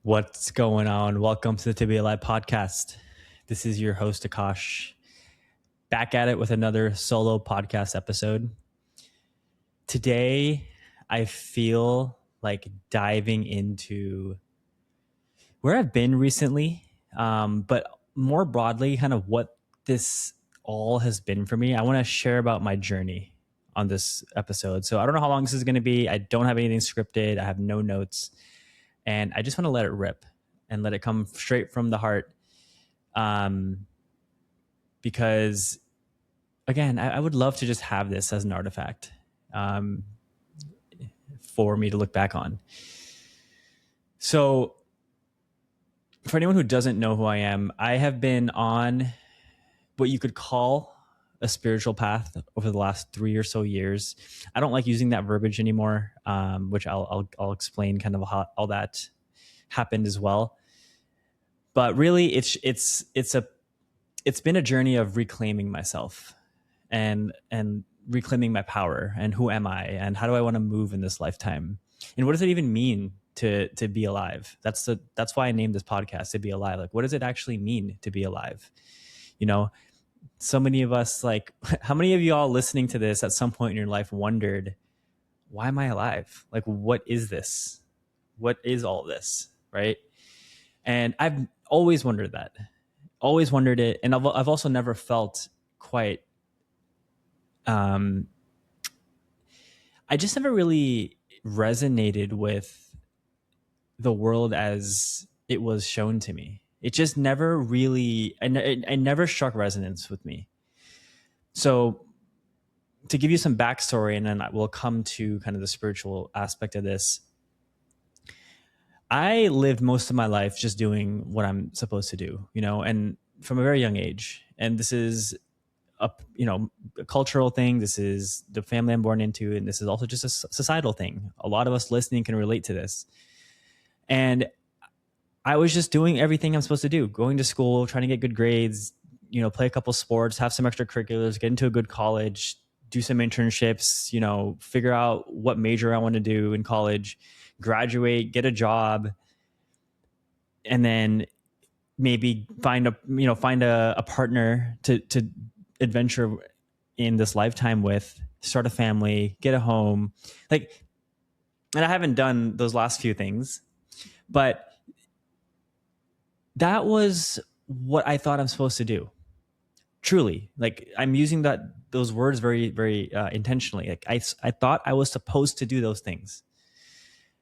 What's going on? Welcome to the To Be Alive podcast. This is your host, Akash, back at it with another solo podcast episode. Today, I feel like diving into where I've been recently, but more broadly, kind of what this all has been for me. I want to share about my journey on this episode. So I don't know how long this is going to be. I don't have anything scripted, I have no notes, and I just want to let it rip and let it come straight from the heart. Because again, I would love to just have this as an artifact for me to look back on. So for anyone who doesn't know who I am, I have been on what you could call a spiritual path over the last 3 or so years. I don't like using that verbiage anymore, which I'll explain kind of how all that happened as well. But really, it's been a journey of reclaiming myself and reclaiming my power and who am I and how do I want to move in this lifetime and what does it even mean to be alive. That's why I named this podcast To Be Alive. Like, what does it actually mean to be alive? You know, so many of us, like, how many of you all listening to this at some point in your life wondered, why am I alive? Like, what is this? What is all this? Right? And I've always wondered that. Always wondered it. And I've also never felt quite I just never really resonated with the world as it was shown to me. It just never really, I never struck resonance with me. So to give you some backstory, and then we'll come to kind of the spiritual aspect of this. I lived most of my life just doing what I'm supposed to do, and from a very young age. And this is a cultural thing. This is the family I'm born into, and this is also just a societal thing. A lot of us listening can relate to this. And I was just doing everything I'm supposed to do, going to school, trying to get good grades, play a couple sports, have some extracurriculars, get into a good college, do some internships, figure out what major I want to do in college, graduate, get a job, and then maybe find a partner to adventure in this lifetime with, start a family, get a home. And I haven't done those last few things, but that was what I thought I'm supposed to do. Truly, I'm using those words very, very intentionally. I thought I was supposed to do those things.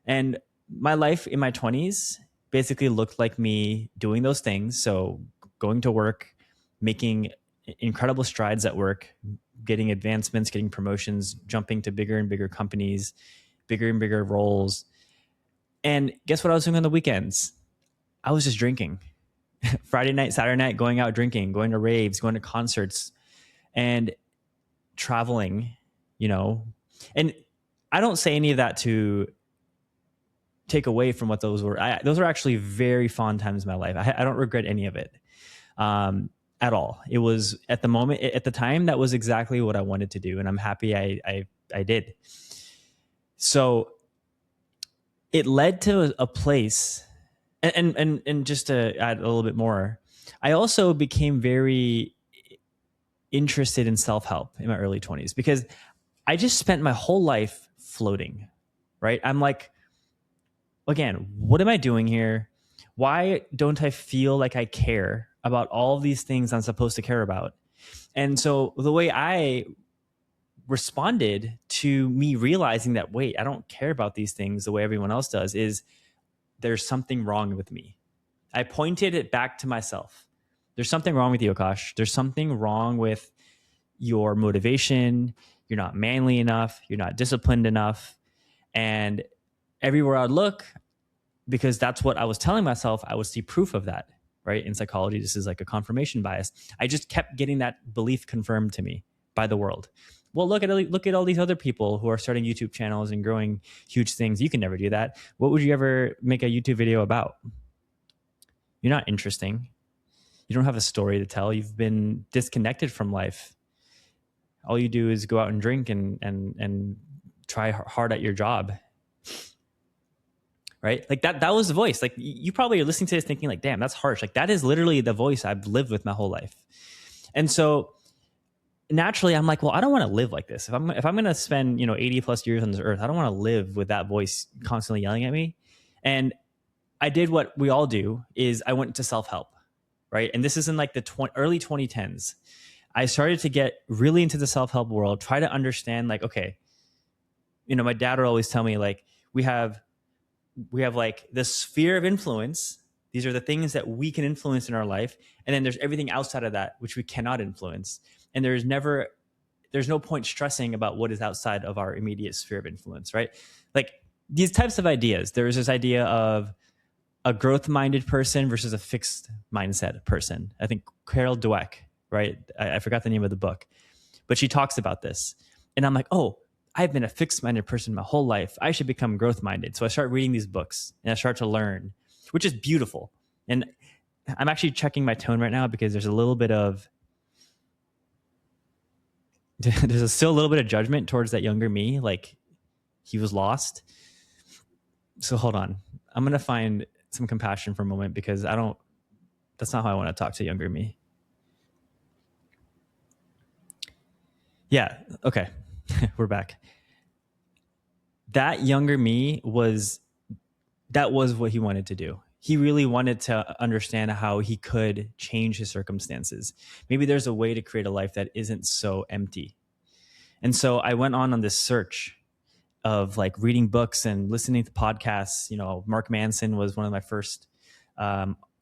And my life in my 20s basically looked like me doing those things. So going to work, making incredible strides at work, getting advancements, getting promotions, jumping to bigger and bigger companies, bigger and bigger roles. And guess what I was doing on the weekends? I was just drinking. Friday night, Saturday night, going out drinking, going to raves, going to concerts, and traveling, And I don't say any of that to take away from what those were. Those were actually very fond times in my life. I don't regret any of it. At all. It was at the time, that was exactly what I wanted to do. And I'm happy I did. So it led to a place, and just to add a little bit more, I also became very interested in self-help in my early 20s because I just spent my whole life floating, right? I'm like, again, what am I doing here? Why don't I feel like I care about all of these things I'm supposed to care about? And so the way I responded to me realizing that, wait, I don't care about these things the way everyone else does, is there's something wrong with me. I pointed it back to myself. There's something wrong with you, Akash. There's something wrong with your motivation. You're not manly enough. You're not disciplined enough. And everywhere I'd look, because that's what I was telling myself, I would see proof of that, right? In psychology, this is like a confirmation bias. I just kept getting that belief confirmed to me by the world. Well, look at all these other people who are starting YouTube channels and growing huge things. You can never do that. What would you ever make a YouTube video about? You're not interesting. You don't have a story to tell. You've been disconnected from life. All you do is go out and drink and try hard at your job. right? Like that was the voice. Like you probably are listening to this thinking like, damn, that's harsh. Like that is literally the voice I've lived with my whole life. And so naturally I'm like, well, I don't want to live like this. If I'm going to spend, 80 plus years on this earth, I don't want to live with that voice constantly yelling at me. And I did what we all do, is I went to self-help, right? And this is in like the early 2010s. I started to get really into the self-help world, try to understand like, okay, my dad would always tell me like, we have like the sphere of influence. These are the things that we can influence in our life. And then there's everything outside of that, which we cannot influence. And there's no point stressing about what is outside of our immediate sphere of influence, right? Like these types of ideas. There is this idea of a growth-minded person versus a fixed mindset person. I think Carol Dweck, right? I forgot the name of the book, but she talks about this. And I'm like, oh, I've been a fixed-minded person my whole life. I should become growth-minded. So I start reading these books and I start to learn, which is beautiful. And I'm actually checking my tone right now because there's still a little bit of judgment towards that younger me. Like he was lost. So hold on. I'm going to find some compassion for a moment because that's not how I want to talk to younger me. Yeah. Okay. We're back. That younger me that was what he wanted to do. He really wanted to understand how he could change his circumstances. Maybe there's a way to create a life that isn't so empty. And so I went on this search of like reading books and listening to podcasts. Mark Manson was one of my first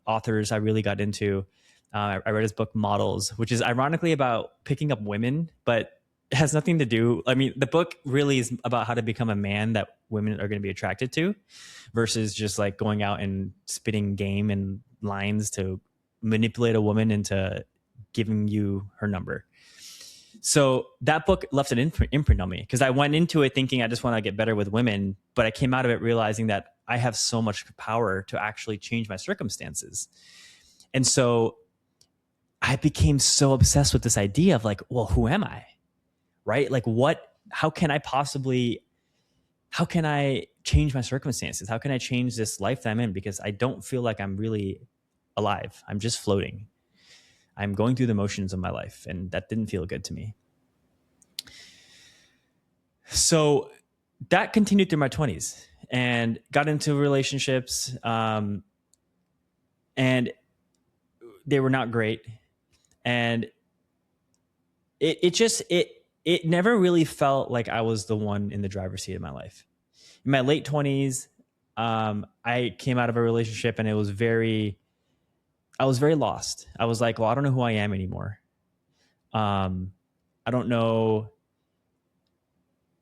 authors I really got into. I read his book Models, which is ironically about picking up women, but it has nothing to do. I mean, the book really is about how to become a man that women are going to be attracted to versus just like going out and spitting game and lines to manipulate a woman into giving you her number. So that book left an imprint on me because I went into it thinking I just want to get better with women, but I came out of it realizing that I have so much power to actually change my circumstances. And so I became so obsessed with this idea of like, well, who am I? Right? Like how can I change my circumstances? How can I change this life that I'm in? Because I don't feel like I'm really alive. I'm just floating. I'm going through the motions of my life, and that didn't feel good to me. So that continued through my 20s and got into relationships, and they were not great. And it never really felt like I was the one in the driver's seat of my life. In my late 20s, I came out of a relationship and I was very lost. I was like, well, I don't know who I am anymore. I don't know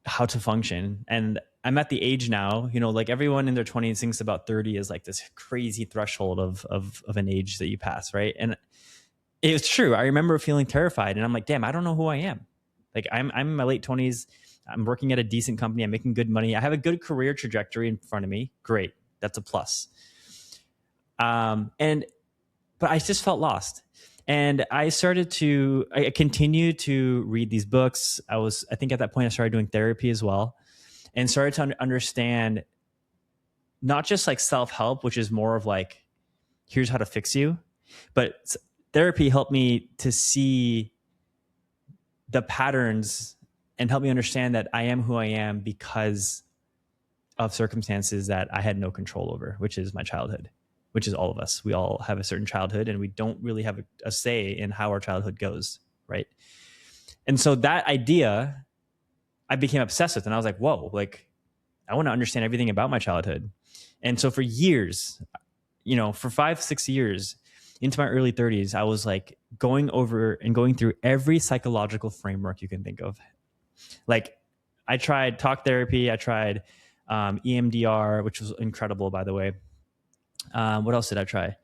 how to function. And I'm at the age now, like everyone in their 20s thinks about 30 is like this crazy threshold of an age that you pass, right? And it was true. I remember feeling terrified and I'm like, damn, I don't know who I am. Like I'm in my late 20s. I'm working at a decent company. I'm making good money. I have a good career trajectory in front of me. Great. That's a plus. But I just felt lost. And I continued to read these books. I think at that point I started doing therapy as well and started to understand not just like self-help, which is more of like, here's how to fix you. But therapy helped me to see the patterns and help me understand that I am who I am because of circumstances that I had no control over, which is my childhood, which is all of us. We all have a certain childhood and we don't really have a say in how our childhood goes, right? And so that idea I became obsessed with, and I was like, whoa, like I want to understand everything about my childhood. And so for years, for 5-6 years into my early 30s, I was like going over and going through every psychological framework you can think of. Like I tried talk therapy. I tried EMDR, which was incredible, by the way. What else did I try?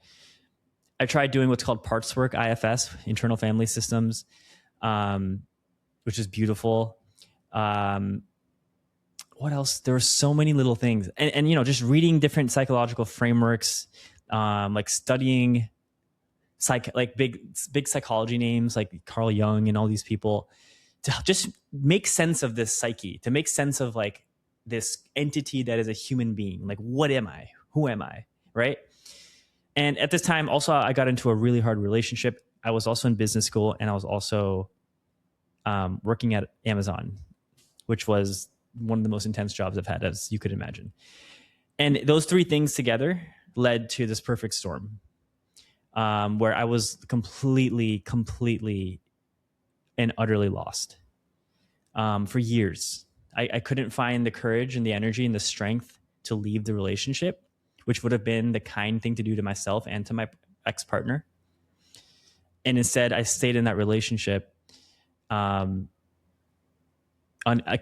I tried doing what's called parts work, IFS, internal family systems, which is beautiful. What else? There were so many little things. And just reading different psychological frameworks, like studying big psychology names like Carl Jung and all these people to just make sense of this psyche, to make sense of like this entity that is a human being. Like, what am I? Who am I? Right. And at this time, also, I got into a really hard relationship. I was also in business school, and I was also working at Amazon, which was one of the most intense jobs I've had, as you could imagine. And those three things together led to this perfect storm, where I was completely and utterly lost for years. I couldn't find the courage and the energy and the strength to leave the relationship, which would have been the kind thing to do to myself and to my ex-partner. And instead, I stayed in that relationship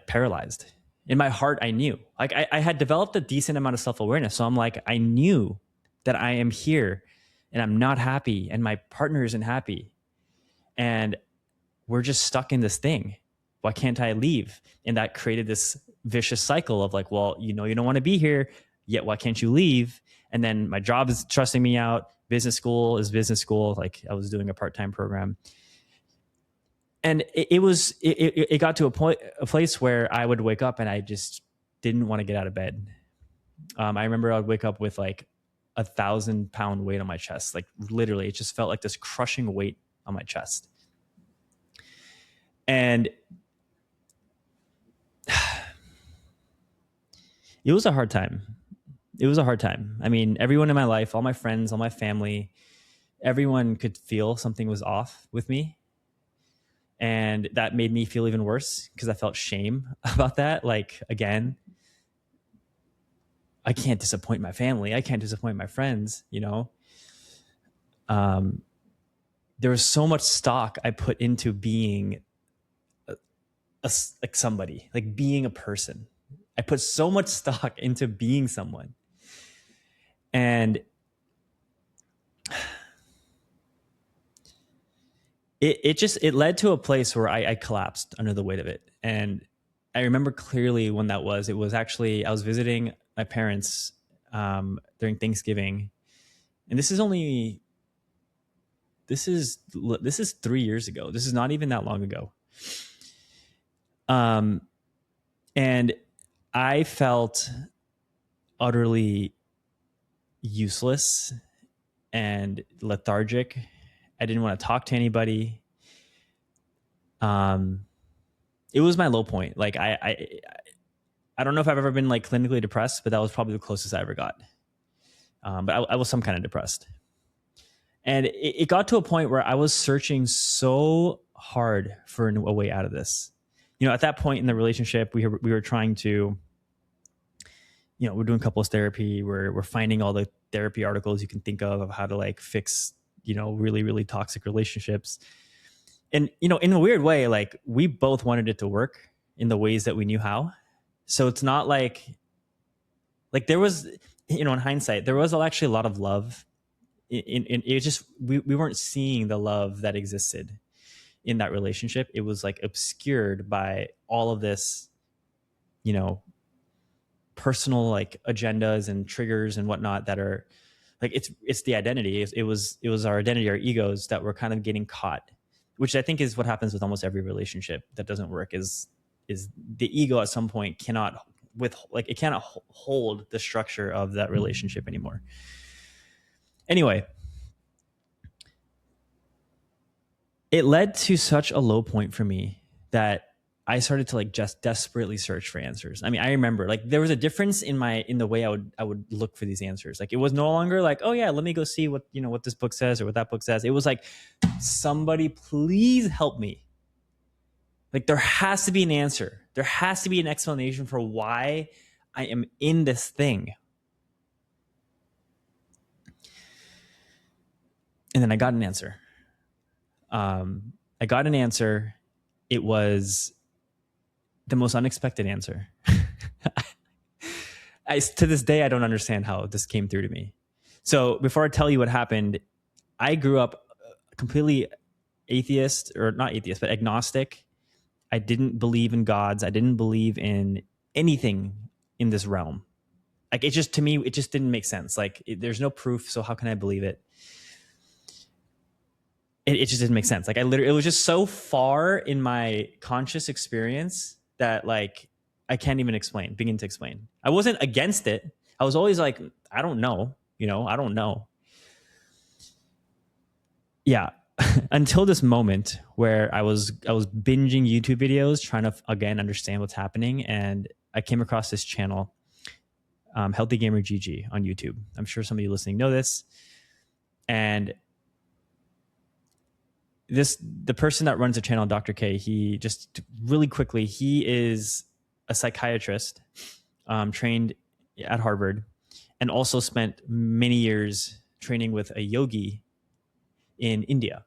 paralyzed. In my heart, I knew. Like, I had developed a decent amount of self-awareness. So I'm like, I knew that I am here and I'm not happy and my partner isn't happy. And we're just stuck in this thing. Why can't I leave? And that created this vicious cycle of like, well, you don't want to be here, yet why can't you leave? And then my job is trusting me out. Business school is business school. Like, I was doing a part-time program. And it got to a place where I would wake up and I just didn't want to get out of bed. I remember I would wake up with like 1,000-pound weight on my chest. Like, literally, it just felt like this crushing weight on my chest. And it was a hard time. I mean, everyone in my life, all my friends, all my family, everyone could feel something was off with me. And that made me feel even worse because I felt shame about that. Like, again, I can't disappoint my family. I can't disappoint my friends, There was so much stock I put into being like somebody, like being a person. I put so much stock into being someone. And it led to a place where I collapsed under the weight of it. And I remember clearly when that was. It was actually, I was visiting my parents during Thanksgiving. And this is 3 years ago. This is not even that long ago. And I felt utterly useless and lethargic. I didn't want to talk to anybody. It was my low point. Like, I don't know if I've ever been like clinically depressed, but that was probably the closest I ever got. But I was some kind of depressed. And it got to a point where I was searching so hard for a way out of this. At that point in the relationship, we were trying to, we're doing couples therapy. We're finding all the therapy articles you can think of how to like fix, really, really toxic relationships. And, in a weird way, like, we both wanted it to work in the ways that we knew how. So it's not like there was, in hindsight, there was actually a lot of love. It just, we weren't seeing the love that existed in that relationship. It was like obscured by all of this, personal like agendas and triggers and whatnot that are like, it's the identity. It was our identity, our egos that were kind of getting caught, which I think is what happens with almost every relationship that doesn't work is the ego at some point cannot hold the structure of that relationship anymore. Anyway, it led to such a low point for me that I started to like just desperately search for answers. I mean, I remember like there was a difference in the way I would look for these answers. Like, it was no longer like, oh yeah, let me go see what this book says or what that book says. It was like, somebody please help me. Like, there has to be an answer. There has to be an explanation for why I am in this thing. And then I got an answer. It was the most unexpected answer. To this day, I don't understand how this came through to me. So before I tell you what happened, I grew up completely atheist, or not atheist, but agnostic. I didn't believe in gods. I didn't believe in anything in this realm. Like, to me, it just didn't make sense. Like, there's no proof, so how can I believe it? It just didn't make sense. Like, it was just so far in my conscious experience that like I can't even begin to explain. I wasn't against it. I was always like, I don't know, I don't know. Yeah. Until this moment where I was binging YouTube videos trying to again understand what's happening, and I came across this channel, Healthy Gamer GG on YouTube. I'm sure some of you listening know this. And the person that runs the channel, Dr. K, he just really quickly, he is a psychiatrist, trained at Harvard, and also spent many years training with a yogi in India.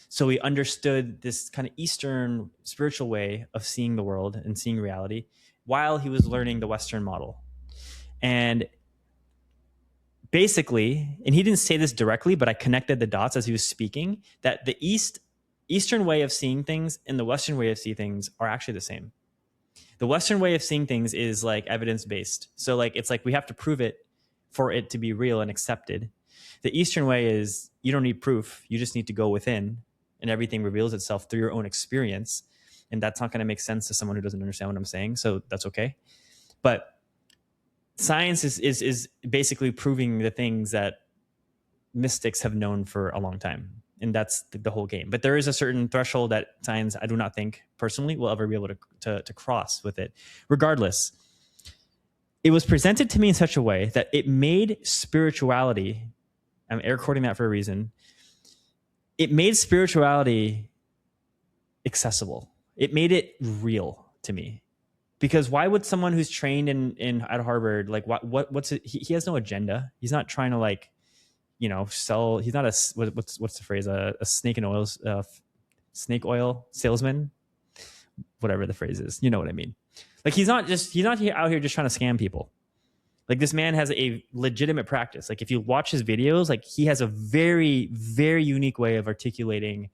So he understood this kind of Eastern spiritual way of seeing the world and seeing reality while he was learning the Western model. And basically, and he didn't say this directly, but I connected the dots as he was speaking, that the Eastern way of seeing things and the Western way of seeing things are actually the same. The Western way of seeing things is like evidence-based. So like, it's like we have to prove it for it to be real and accepted. The Eastern way is you don't need proof. You just need to go within, and everything reveals itself through your own experience. And that's not going to make sense to someone who doesn't understand what I'm saying. So that's okay. But science is basically proving the things that mystics have known for a long time. And that's the whole game. But there is a certain threshold that science, I do not think personally, will ever be able to cross with it. Regardless, it was presented to me in such a way that it made spirituality, I'm air quoting that for a reason, it made spirituality accessible. It made it real to me. Because why would someone who's trained at Harvard, like what's it, he has no agenda. He's not trying to like, sell. He's not what's the phrase? A snake oil salesman, whatever the phrase is. You know what I mean? Like he's not out here just trying to scam people. Like this man has a legitimate practice. Like if you watch his videos, like he has a very, very unique way of articulating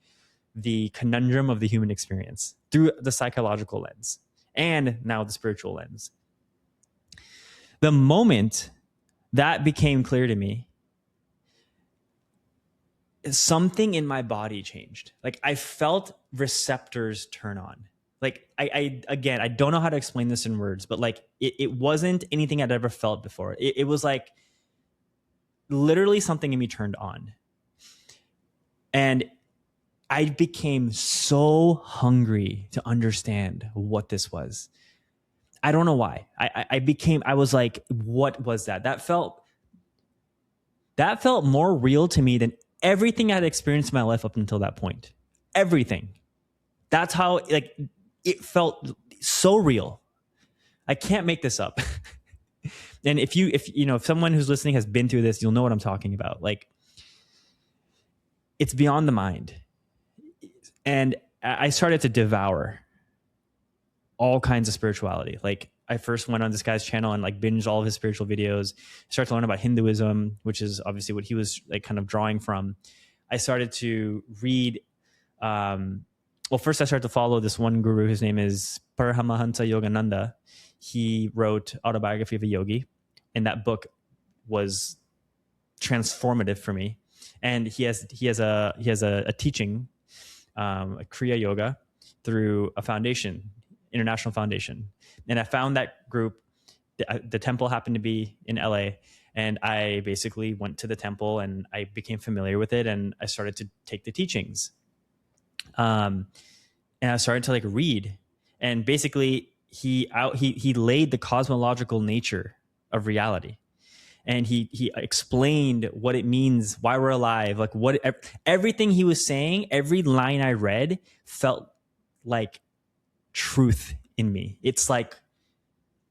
the conundrum of the human experience through the psychological lens and now the spiritual lens. The moment that became clear to me, something in my body changed. Like I felt receptors turn on. Like I don't know how to explain this in words, but like it wasn't anything I'd ever felt before. It was like literally something in me turned on. And I became so hungry to understand what this was. I don't know why. I was like, what was that? That felt more real to me than everything I had experienced in my life up until that point. Everything. That's how like it felt so real. I can't make this up. And if someone who's listening has been through this, you'll know what I'm talking about. Like it's beyond the mind. And I started to devour all kinds of spirituality. Like I first went on this guy's channel and like binged all of his spiritual videos. Started to learn about Hinduism, which is obviously what he was like kind of drawing from. I started to read. First I started to follow this one guru. His name is Paramahansa Yogananda. He wrote Autobiography of a Yogi, and that book was transformative for me. And he has a teaching, a Kriya Yoga, through a foundation, international foundation. And I found that group. The temple happened to be in LA, and I basically went to the temple and I became familiar with it, and I started to take the teachings. And I started to like read, and basically he laid the cosmological nature of reality, and he explained what it means, why we're alive, like what everything he was saying. Every line I read felt like truth in me. It's like,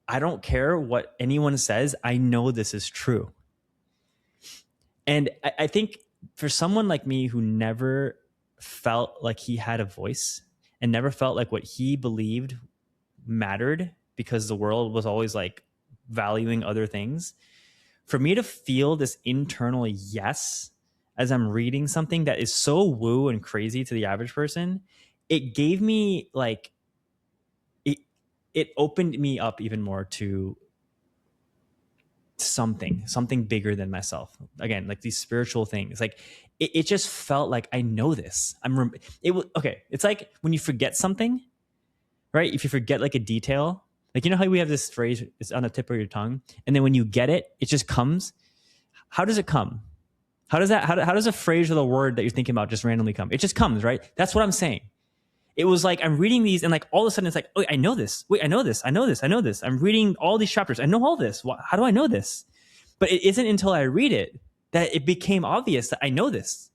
I don't care what anyone says. I know this is true. And I think for someone like me who never felt like he had a voice and never felt like what he believed mattered because the world was always like valuing other things, for me to feel this internal yes as I'm reading something that is so woo and crazy to the average person, it gave me like, it opened me up even more to something bigger than myself. Again, like these spiritual things. Like it just felt like I know this. Okay. It's like when you forget something, right? If you forget like a detail, Like, you know how we have this phrase, it's on the tip of your tongue, and then when you get it, it just comes. How does it come? How does a phrase or the word that you're thinking about just randomly come? It just comes, right? That's what I'm saying. It was like I'm reading these, and like all of a sudden it's like, oh, I know this. Wait, I know this. I know this. I know this. I'm reading all these chapters. I know all this. How do I know this? But it isn't until I read it that it became obvious that I know this.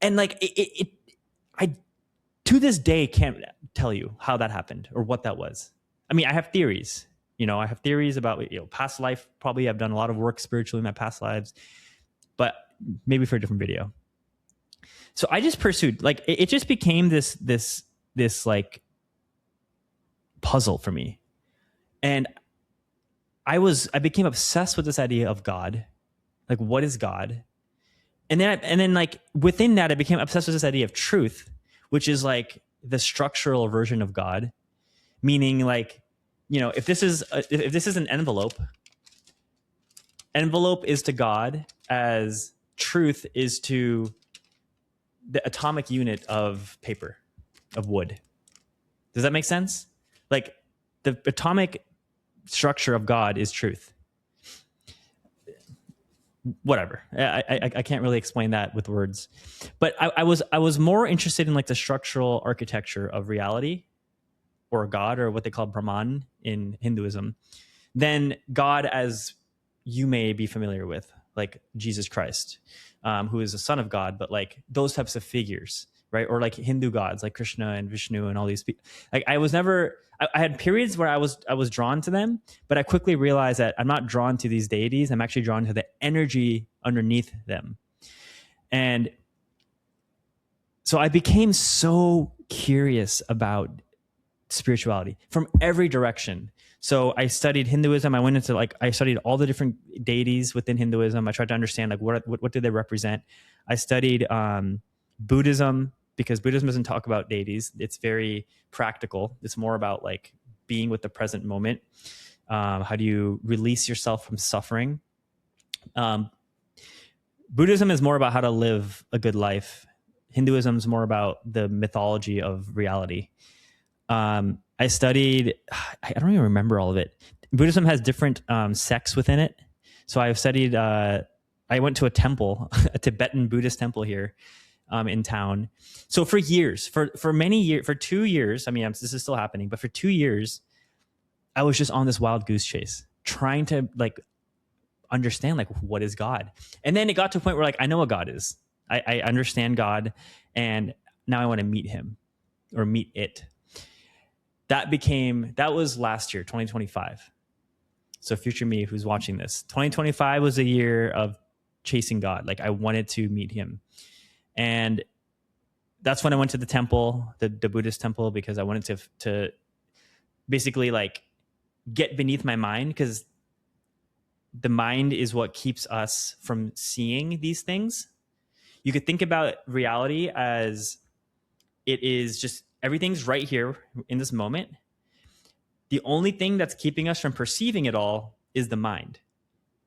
And like I to this day can't tell you how that happened or what that was. I mean, I have theories. I have theories about past life. Probably I've done a lot of work spiritually in my past lives, but maybe for a different video. So I just pursued, like, it just became this like puzzle for me. And I became obsessed with this idea of God. Like, what is God? And then like within that, I became obsessed with this idea of truth, which is like the structural version of God, meaning like, if this is an envelope is to God as truth is to the atomic unit of paper, of wood. Does that make sense? Like, the atomic structure of God is truth. Whatever. I can't really explain that with words, but I was more interested in like the structural architecture of reality, or God, or what they call Brahman in Hinduism, than God as you may be familiar with, like Jesus Christ, who is the son of God, but like those types of figures, right? Or like Hindu gods like Krishna and Vishnu and all these people. Like, I had periods where I was drawn to them, but I quickly realized that I'm not drawn to these deities. I'm actually drawn to the energy underneath them. And so I became so curious about spirituality from every direction. So I studied Hinduism. I studied all the different deities within Hinduism. I tried to understand like what do they represent. I studied Buddhism, because Buddhism doesn't talk about deities. It's very practical. It's more about like being with the present moment. How do you release yourself from suffering? Buddhism is more about how to live a good life. Hinduism is more about the mythology of reality. I studied, I don't even remember all of it. Buddhism has different sects within it. So I've studied, I went to a temple, a Tibetan Buddhist temple here in town. So for years, for many years, for 2 years, I mean, this is still happening, but for 2 years, I was just on this wild goose chase, trying to like understand like, what is God? And then it got to a point where like, I know what God is. I understand God, and now I want to meet him or meet it. That was last year, 2025. So future me who's watching this, 2025 was a year of chasing God. Like, I wanted to meet him. And that's when I went to the temple, the Buddhist temple, because I wanted to basically like get beneath my mind, because the mind is what keeps us from seeing these things. You could think about reality as it is just everything's right here in this moment. The only thing that's keeping us from perceiving it all is the mind,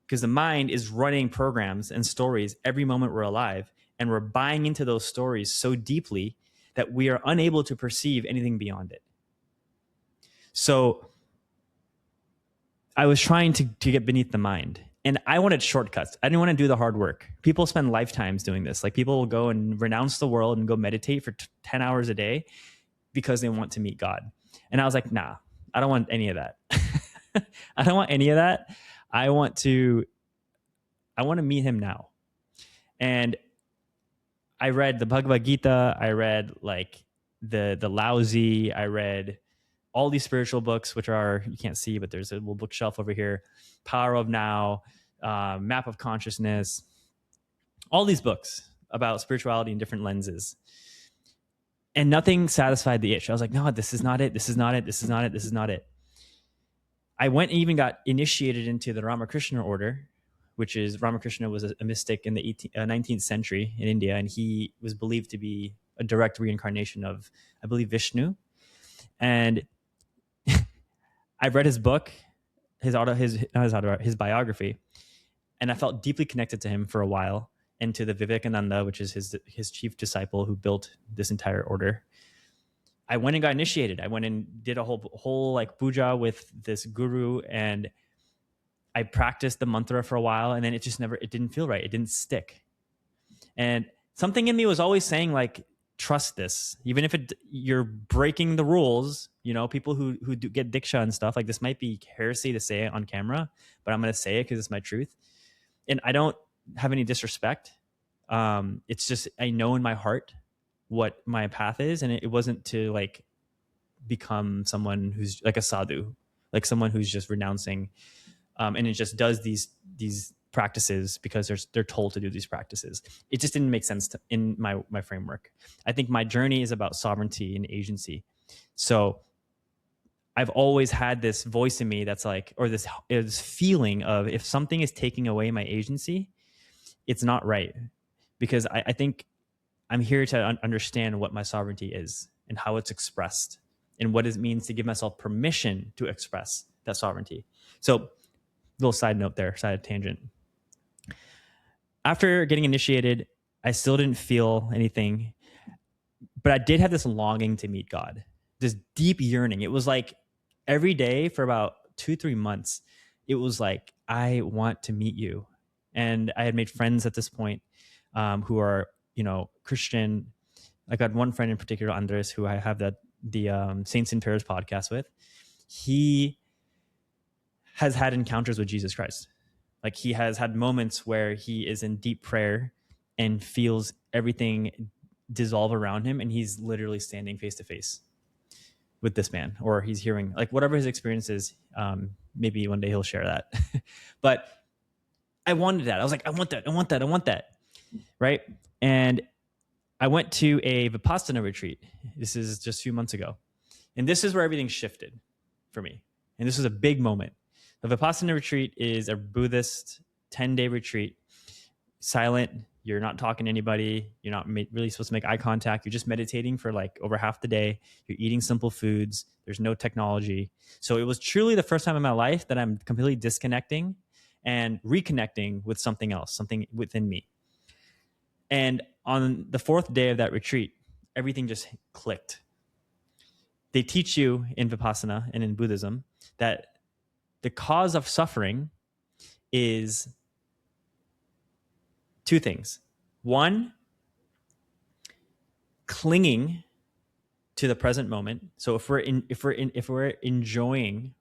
because the mind is running programs and stories every moment we're alive, and we're buying into those stories so deeply that we are unable to perceive anything beyond it. So I was trying to get beneath the mind, and I wanted shortcuts. I didn't want to do the hard work. People spend lifetimes doing this. Like, people will go and renounce the world and go meditate for 10 hours a day because they want to meet God. And I was like, nah, I don't want any of that. I don't want any of that. I want to meet him now. And I read the Bhagavad Gita. I read like the Laozi. I read all these spiritual books, which are, you can't see, but there's a little bookshelf over here. Power of Now, Map of Consciousness, all these books about spirituality in different lenses. And nothing satisfied the itch. I was like, no, this is not it. This is not it. This is not it. This is not it. I went and even got initiated into the Ramakrishna order, which is, Ramakrishna was a mystic in the 19th century in India, and he was believed to be a direct reincarnation of, I believe, Vishnu. And I read his book, his biography, and I felt deeply connected to him for a while, and to the Vivekananda, which is his chief disciple who built this entire order. I went and got initiated. I went and did a whole like puja with this guru, and I practiced the mantra for a while, and then it didn't feel right. It didn't stick. And something in me was always saying like, trust this, even if you're breaking the rules. People who get diksha and stuff, like, this might be heresy to say it on camera, but I'm going to say it because it's my truth. And I don't have any disrespect. It's just, I know in my heart what my path is. And it wasn't to like become someone who's like a sadhu, like someone who's just renouncing, and it just does these practices because they're told to do these practices. It just didn't make sense in my framework. I think my journey is about sovereignty and agency. So I've always had this voice in me that's like, or this feeling of, if something is taking away my agency, it's not right. Because I think I'm here to understand what my sovereignty is and how it's expressed and what it means to give myself permission to express that sovereignty. So, little side note there, side tangent. After getting initiated, I still didn't feel anything, but I did have this longing to meet God, this deep yearning. It was like every day for about 2-3 months, it was like, I want to meet you. And I had made friends at this point who are, Christian. I got one friend in particular, Andres, who I have the Saints in Pairs podcast with. He has had encounters with Jesus Christ. Like, he has had moments where he is in deep prayer and feels everything dissolve around him, and he's literally standing face to face with this man, or he's hearing, like, whatever his experience is. Maybe one day he'll share that. But I wanted that. I was like, I want that. Right. And I went to a Vipassana retreat. This is just a few months ago. And this is where everything shifted for me. And this was a big moment. The Vipassana retreat is a Buddhist 10-day retreat, silent. You're not talking to anybody. You're not really supposed to make eye contact. You're just meditating for like over half the day. You're eating simple foods. There's no technology. So it was truly the first time in my life that I'm completely disconnecting and reconnecting with something else, something within me. And on the 4th day of that retreat, everything just clicked. They teach you in Vipassana and in Buddhism that the cause of suffering is 2 things. 1, clinging to the present moment. So if we're enjoying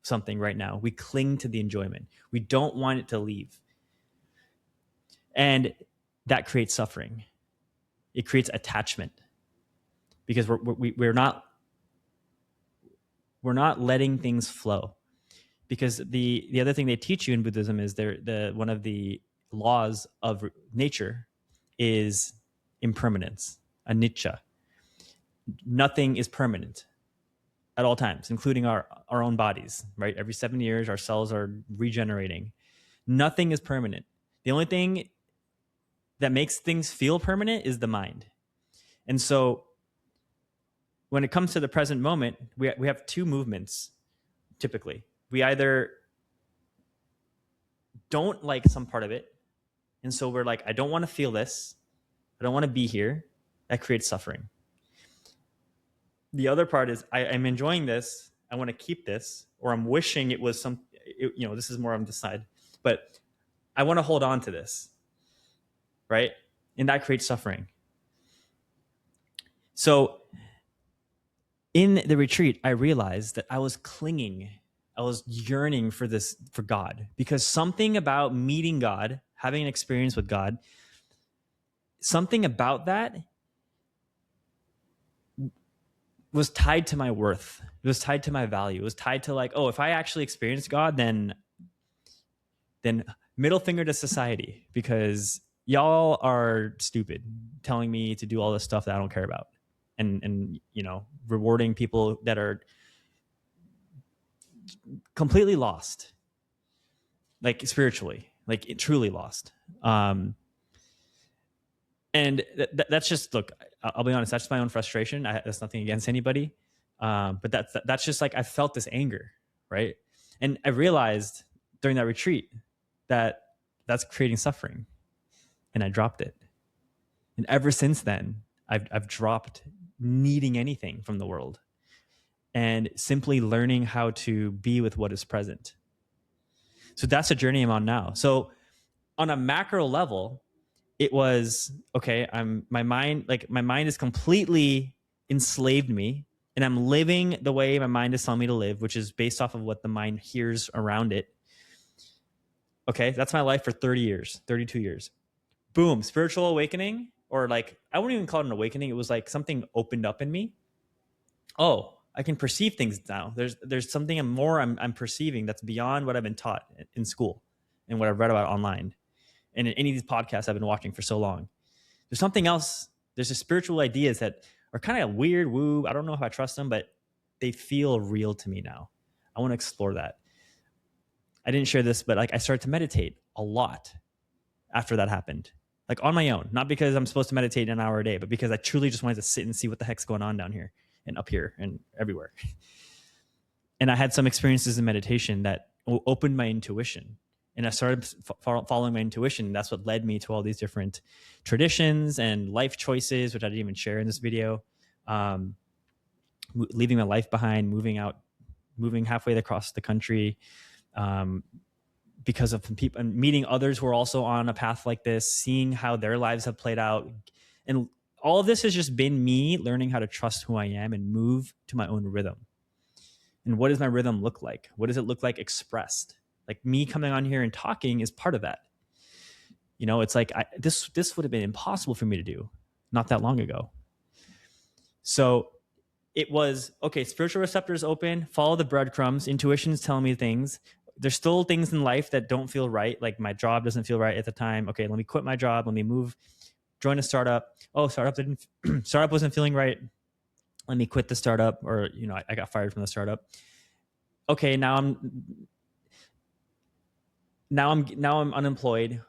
something right now, we cling to the enjoyment. We don't want it to leave. And that creates suffering. It creates attachment, because we're not letting things flow. Because the other thing they teach you in Buddhism is one of the laws of nature is impermanence, anicca. Nothing is permanent at all times, including our own bodies, right? Every 7 years, our cells are regenerating. Nothing is permanent. The only thing that makes things feel permanent is the mind. And so when it comes to the present moment, we have 2 movements typically. We either don't like some part of it, and so we're like, I don't want to feel this. I don't want to be here. That creates suffering. The other part is I'm enjoying this. I want to keep this, or I'm wishing it was this is more on the side, but I want to hold on to this, right? And that creates suffering. So in the retreat, I realized that I was clinging. I was yearning for God, because something about meeting God, having an experience with God, something about that was tied to my worth. It was tied to my value. It was tied to like, oh, if I actually experience God, then middle finger to society, because y'all are stupid telling me to do all this stuff that I don't care about. And rewarding people that are completely lost, like spiritually, like truly lost. And that's just, look, I'll be honest, that's my own frustration. That's nothing against anybody. But that's just like, I felt this anger, right? And I realized during that retreat that that's creating suffering, and I dropped it. And ever since then, I've dropped needing anything from the world, and simply learning how to be with what is present. So that's the journey I'm on now. So on a macro level, it was okay. My mind is completely enslaved me, and I'm living the way my mind is telling me to live, which is based off of what the mind hears around it. Okay, that's my life for 30 years, 32 years. Boom, spiritual awakening, or like, I wouldn't even call it an awakening. It was like something opened up in me. Oh, I can perceive things now. There's something more I'm perceiving that's beyond what I've been taught in school and what I've read about online and in any of these podcasts I've been watching for so long. There's something else. There's just spiritual ideas that are kind of weird, woo. I don't know if I trust them, but they feel real to me now. I want to explore that. I didn't share this, but like I started to meditate a lot after that happened. Like on my own, not because I'm supposed to meditate an hour a day, but because I truly just wanted to sit and see what the heck's going on down here and up here and everywhere. And I had some experiences in meditation that opened my intuition. And I started following my intuition. That's what led me to all these different traditions and life choices, which I didn't even share in this video. Leaving my life behind, moving halfway across the country, because of people and meeting others who are also on a path like this, seeing how their lives have played out. And all of this has just been me learning how to trust who I am and move to my own rhythm. And what does my rhythm look like? What does it look like expressed? Like me coming on here and talking is part of that. You know, it's like this would have been impossible for me to do not that long ago. So it was, okay, spiritual receptors open, follow the breadcrumbs, intuition's telling me things. There's still things in life that don't feel right. Like my job doesn't feel right at the time. Okay, let me quit my job. Let me move, join a startup. Oh, startup wasn't feeling right. Let me quit the startup, or, you know, I got fired from the startup. Okay, now I'm unemployed.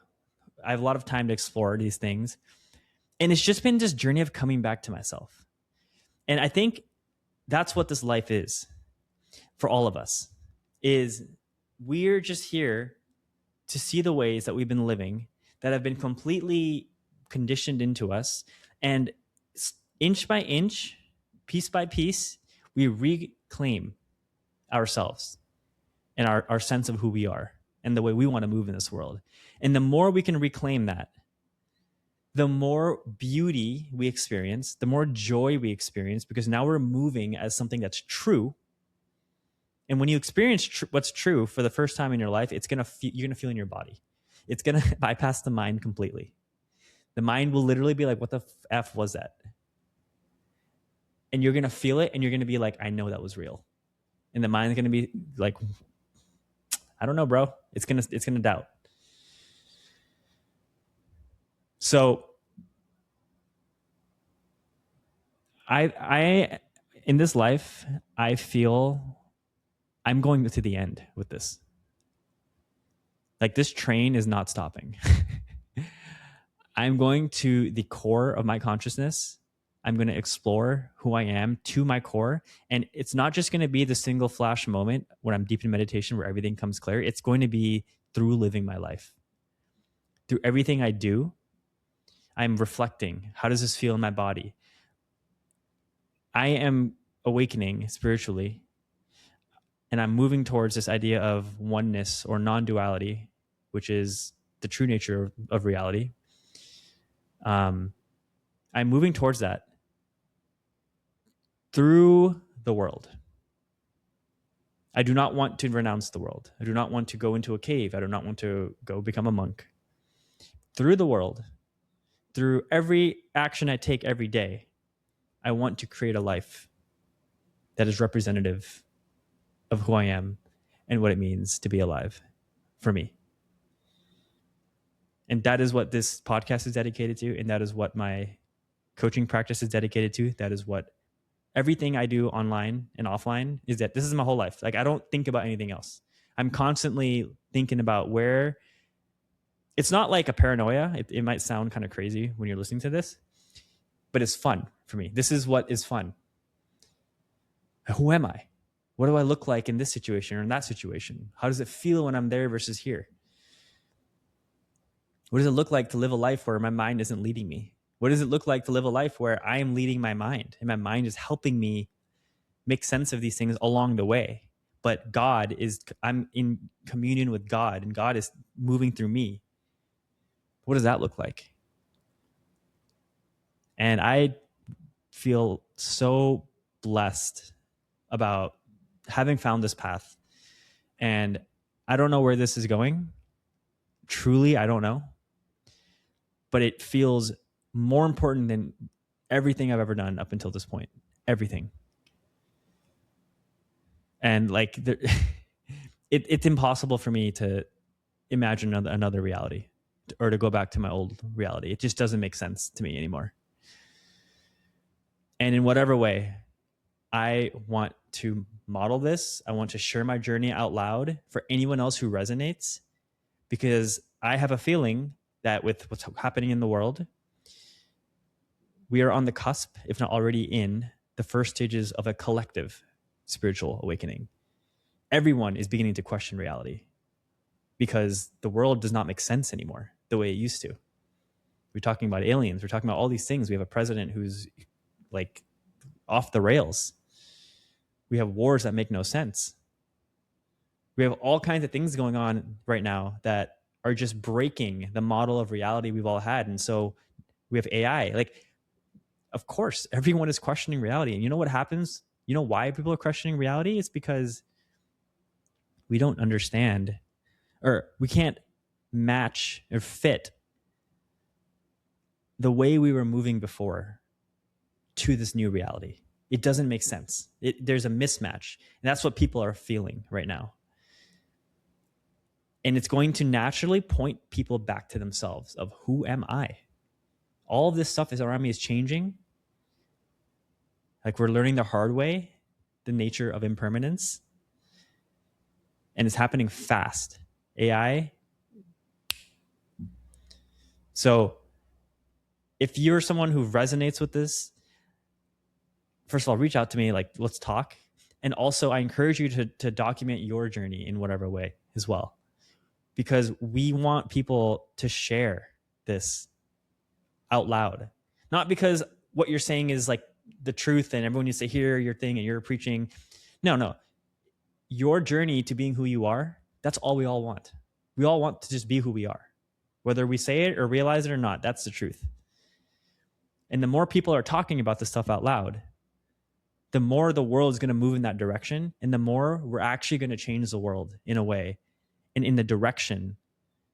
I have a lot of time to explore these things. And it's just been this journey of coming back to myself. And I think that's what this life is for all of us, is we're just here to see the ways that we've been living that have been completely conditioned into us. And inch by inch, piece by piece, we reclaim ourselves and our sense of who we are and the way we want to move in this world. And the more we can reclaim that, the more beauty we experience, the more joy we experience, because now we're moving as something that's true. And when you experience what's true for the first time in your life, you're gonna feel in your body. It's gonna bypass the mind completely. The mind will literally be like, "What the f was that?" And you're gonna feel it, and you're gonna be like, "I know that was real." And the mind's gonna be like, "I don't know, bro." It's gonna doubt. So I in this life, I feel I'm going to the end with this. Like, this train is not stopping. I'm going to the core of my consciousness. I'm going to explore who I am to my core. And it's not just going to be the single flash moment when I'm deep in meditation where everything comes clear. It's going to be through living my life. Through everything I do, I'm reflecting. How does this feel in my body? I am awakening spiritually, and I'm moving towards this idea of oneness or non-duality, which is the true nature of reality. I'm moving towards that through the world. I do not want to renounce the world. I do not want to go into a cave. I do not want to go become a monk. Through the world, through every action I take every day, I want to create a life that is representative of who I am and what it means to be alive for me. And that is what this podcast is dedicated to. And that is what my coaching practice is dedicated to. That is what everything I do online and offline is. That this is my whole life. Like, I don't think about anything else. I'm constantly thinking about where. It's not like a paranoia. It might sound kind of crazy when you're listening to this, but it's fun for me. This is what is fun. Who am I? What do I look like in this situation or in that situation? How does it feel when I'm there versus here? What does it look like to live a life where my mind isn't leading me? What does it look like to live a life where I am leading my mind and my mind is helping me make sense of these things along the way? But I'm in communion with God and God is moving through me. What does that look like? And I feel so blessed about having found this path. And I don't know where this is going. Truly, I don't know. But it feels more important than everything I've ever done up until this point. Everything. And like, it's impossible for me to imagine another reality or to go back to my old reality. It just doesn't make sense to me anymore. And in whatever way, I want to model this. I want to share my journey out loud for anyone else who resonates, because I have a feeling that with what's happening in the world, we are on the cusp, if not already in the first stages of a collective spiritual awakening. Everyone is beginning to question reality because the world does not make sense anymore the way it used to. We're talking about aliens. We're talking about all these things. We have a president who's like off the rails. We have wars that make no sense. We have all kinds of things going on right now that are just breaking the model of reality we've all had. And so we have AI. Like, of course, everyone is questioning reality. And you know what happens? You know why people are questioning reality? It's because we don't understand, or we can't match or fit the way we were moving before to this new reality. It doesn't make sense. There's a mismatch. And that's what people are feeling right now. And it's going to naturally point people back to themselves of, who am I? All of this stuff is around me is changing. Like, we're learning the hard way, the nature of impermanence. And it's happening fast. AI. So if you're someone who resonates with this, first of all, reach out to me, like, let's talk. And also, I encourage you to document your journey in whatever way as well, because we want people to share this out loud. Not because what you're saying is like the truth and everyone needs to hear your thing and you're preaching. No. Your journey to being who you are, that's all we all want. We all want to just be who we are. Whether we say it or realize it or not, that's the truth. And the more people are talking about this stuff out loud, the more the world is going to move in that direction, and the more we're actually going to change the world in a way and in the direction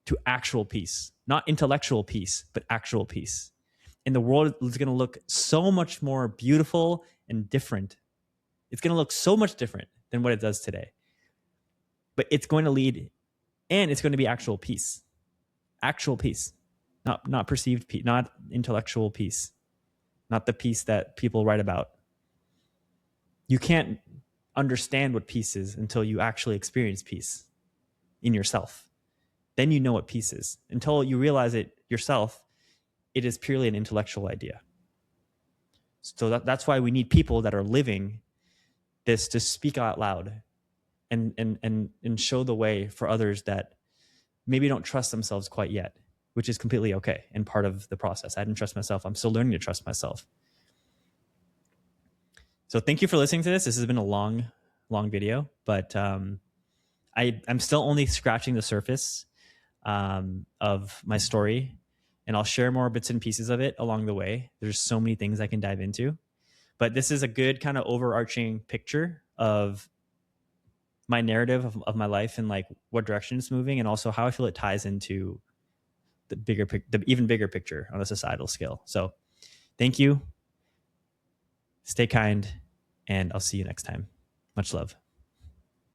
to actual peace. Not intellectual peace, but actual peace. And the world is going to look so much more beautiful and different. It's going to look so much different than what it does today. But it's going to lead, and it's going to be actual peace. Actual peace. Not perceived peace, not intellectual peace. Not the peace that people write about. You can't understand what peace is until you actually experience peace in yourself. Then you know what peace is. Until you realize it yourself, it is purely an intellectual idea. So that's why we need people that are living this to speak out loud and show the way for others that maybe don't trust themselves quite yet, which is completely okay and part of the process. I didn't trust myself. I'm still learning to trust myself. So thank you for listening to this. This has been a long video, but I'm still only scratching the surface of my story, and I'll share more bits and pieces of it along the way. There's so many things I can dive into, but this is a good kind of overarching picture of my narrative of my life and like what direction it's moving, and also how I feel it ties into the even bigger picture on a societal scale. So thank you. Stay kind, and I'll see you next time. Much love.